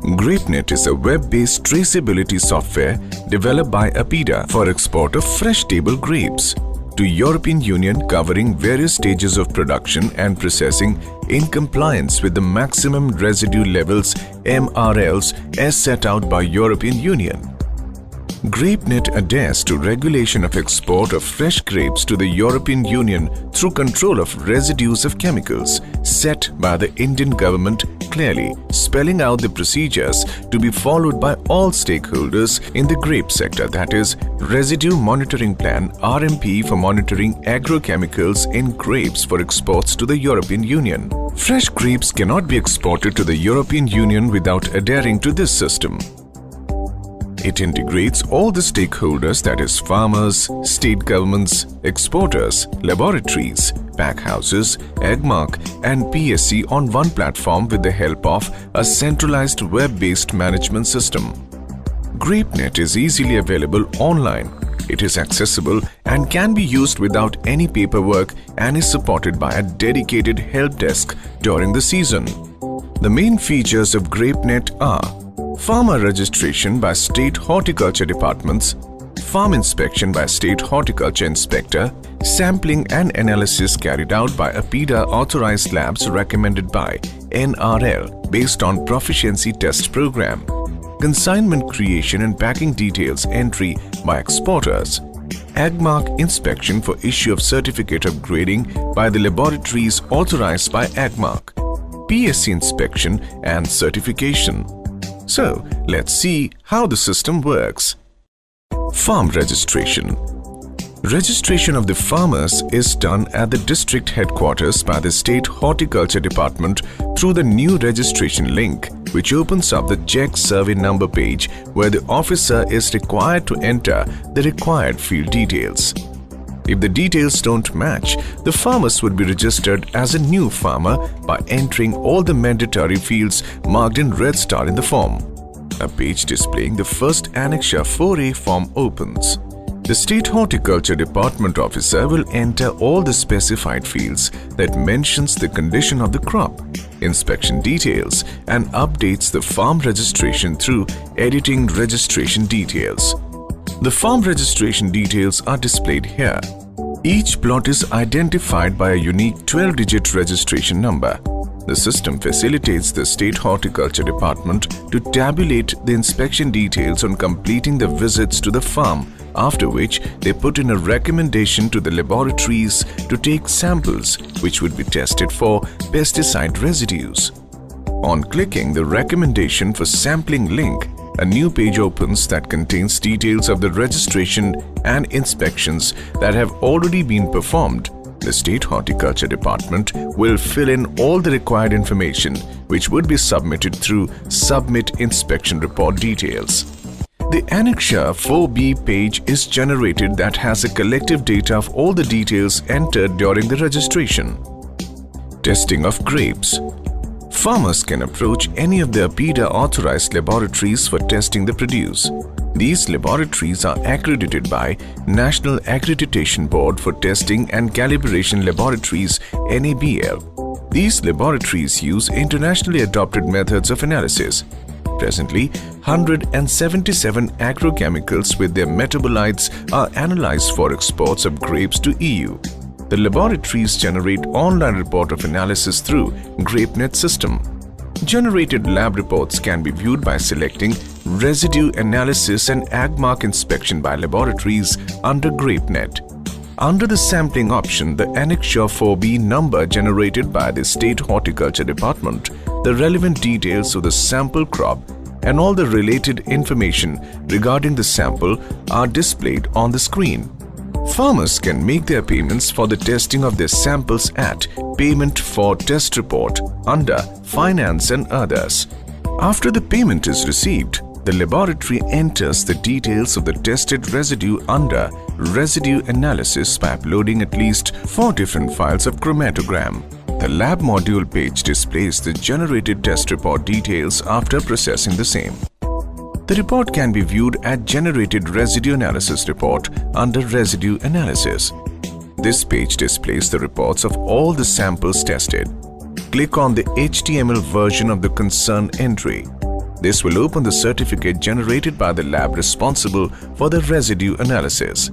GrapeNet is a web-based traceability software developed by APIDA for export of fresh table grapes to European Union, covering various stages of production and processing in compliance with the maximum residue levels (MRLs) as set out by European Union. GrapeNet adheres to regulation of export of fresh grapes to the European Union through control of residues of chemicals set by the Indian government, clearly spelling out the procedures to be followed by all stakeholders in the grape sector, that is, Residue Monitoring Plan (RMP) for monitoring agrochemicals in grapes for exports to the European Union. Fresh grapes cannot be exported to the European Union without adhering to this system. It integrates all the stakeholders, that is farmers, state governments, exporters, laboratories, packhouses, AgMark and PSC on one platform with the help of a centralized web-based management system. GrapeNet is easily available online. It is accessible and can be used without any paperwork and is supported by a dedicated help desk during the season. The main features of GrapeNet are farmer registration by state horticulture departments, farm inspection by state horticulture inspector, sampling and analysis carried out by APIDA authorized labs recommended by NRL based on proficiency test program, consignment creation and packing details entry by exporters, AgMark inspection for issue of certificate of grading by the laboratories authorized by AgMark, PSC inspection and certification. So, let's see how the system works. Farm registration. Registration of the farmers is done at the district headquarters by the State Horticulture Department through the new registration link, which opens up the check survey number page where the officer is required to enter the required field details. If the details don't match, the farmers would be registered as a new farmer by entering all the mandatory fields marked in red star in the form. A page displaying the first Annexure 4A form opens. The State Horticulture Department officer will enter all the specified fields that mentions the condition of the crop, inspection details, and updates the farm registration through editing registration details. The farm registration details are displayed here. Each plot is identified by a unique 12-digit registration number. The system facilitates the State Horticulture Department to tabulate the inspection details on completing the visits to the farm, after which they put in a recommendation to the laboratories to take samples which would be tested for pesticide residues. On clicking the recommendation for sampling link, a new page opens that contains details of the registration and inspections that have already been performed. The State Horticulture Department will fill in all the required information which would be submitted through Submit Inspection Report details. The Annexure 4B page is generated that has a collective data of all the details entered during the registration. Testing of grapes. Farmers can approach any of the APIDA authorized laboratories for testing the produce. These laboratories are accredited by National Accreditation Board for Testing and Calibration Laboratories (NABL). These laboratories use internationally adopted methods of analysis. Presently, 177 agrochemicals with their metabolites are analyzed for exports of grapes to EU. The laboratories generate online report of analysis through GrapeNet system. Generated lab reports can be viewed by selecting Residue Analysis and AgMark Inspection by Laboratories under GrapeNet. Under the sampling option, the Annexure 4B number generated by the State Horticulture Department, the relevant details of the sample crop and all the related information regarding the sample are displayed on the screen. Farmers can make their payments for the testing of their samples at Payment for Test Report under Finance and Others. After the payment is received, the laboratory enters the details of the tested residue under Residue Analysis by uploading at least 4 different files of chromatogram. The lab module page displays the generated test report details after processing the same. The report can be viewed at Generated Residue Analysis Report under Residue Analysis. This page displays the reports of all the samples tested. Click on the HTML version of the concerned entry. This will open the certificate generated by the lab responsible for the residue analysis.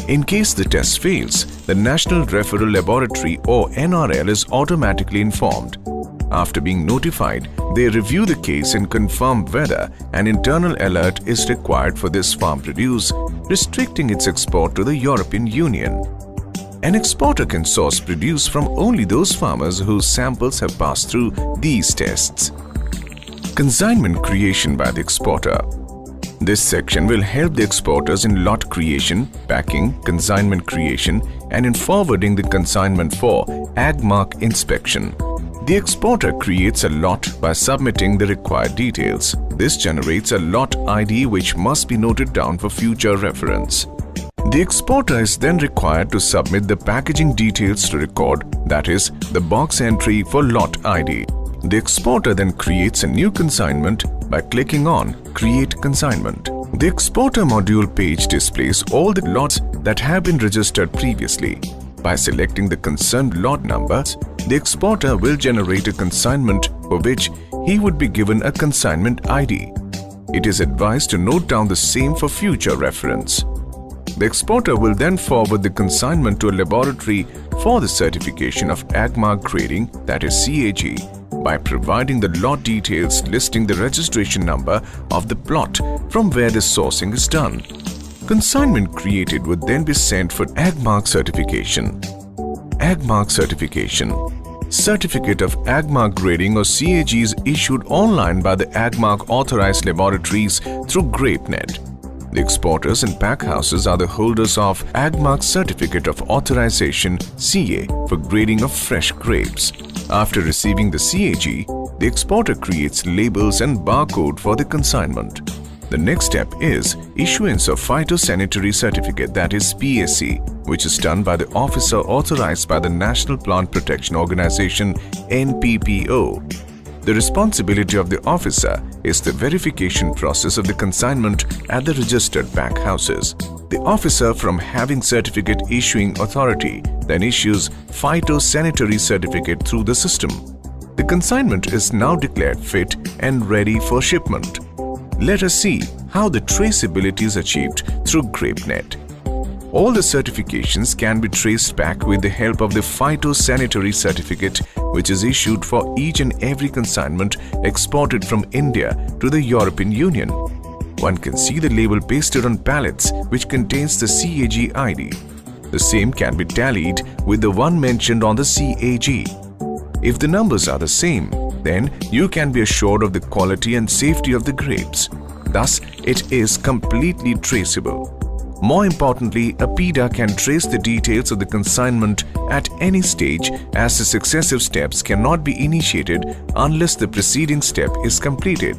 In case the test fails, the National Referral Laboratory or NRL is automatically informed. After being notified, they review the case and confirm whether an internal alert is required for this farm produce, restricting its export to the European Union. An exporter can source produce from only those farmers whose samples have passed through these tests. Consignment creation by the exporter. This section will help the exporters in lot creation, packing, consignment creation, and in forwarding the consignment for AgMark inspection. The exporter creates a lot by submitting the required details. This generates a lot ID which must be noted down for future reference. The exporter is then required to submit the packaging details to record, that is, the box entry for lot ID. The exporter then creates a new consignment by clicking on Create Consignment. The exporter module page displays all the lots that have been registered previously. By selecting the concerned lot numbers, the exporter will generate a consignment for which he would be given a consignment ID. It is advised to note down the same for future reference. The exporter will then forward the consignment to a laboratory for the certification of AgMark grading, that is CAG, by providing the lot details listing the registration number of the plot from where the sourcing is done. Consignment created would then be sent for AgMark certification. AgMark certification. Certificate of AgMark grading or CAG is issued online by the AgMark authorized laboratories through GrapeNet. The exporters and pack houses are the holders of AgMark Certificate of Authorization (CA) for grading of fresh grapes. After receiving the CAG, the exporter creates labels and barcode for the consignment. The next step is issuance of Phytosanitary Certificate, that is PSC, which is done by the officer authorized by the National Plant Protection Organization (NPPO). The responsibility of the officer is the verification process of the consignment at the registered pack houses. The officer from having certificate issuing authority then issues Phytosanitary Certificate through the system. The consignment is now declared fit and ready for shipment. Let us see how the traceability is achieved through GrapeNet. All the certifications can be traced back with the help of the Phytosanitary Certificate, which is issued for each and every consignment exported from India to the European Union. One can see the label pasted on pallets which contains the CAG ID. The same can be tallied with the one mentioned on the CAG. If the numbers are the same, then you can be assured of the quality and safety of the grapes. Thus, it is completely traceable. More importantly, APIDA can trace the details of the consignment at any stage, as the successive steps cannot be initiated unless the preceding step is completed.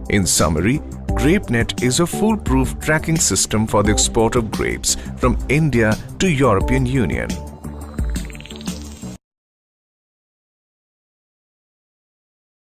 In summary, GrapeNet is a foolproof tracking system for the export of grapes from India to European Union.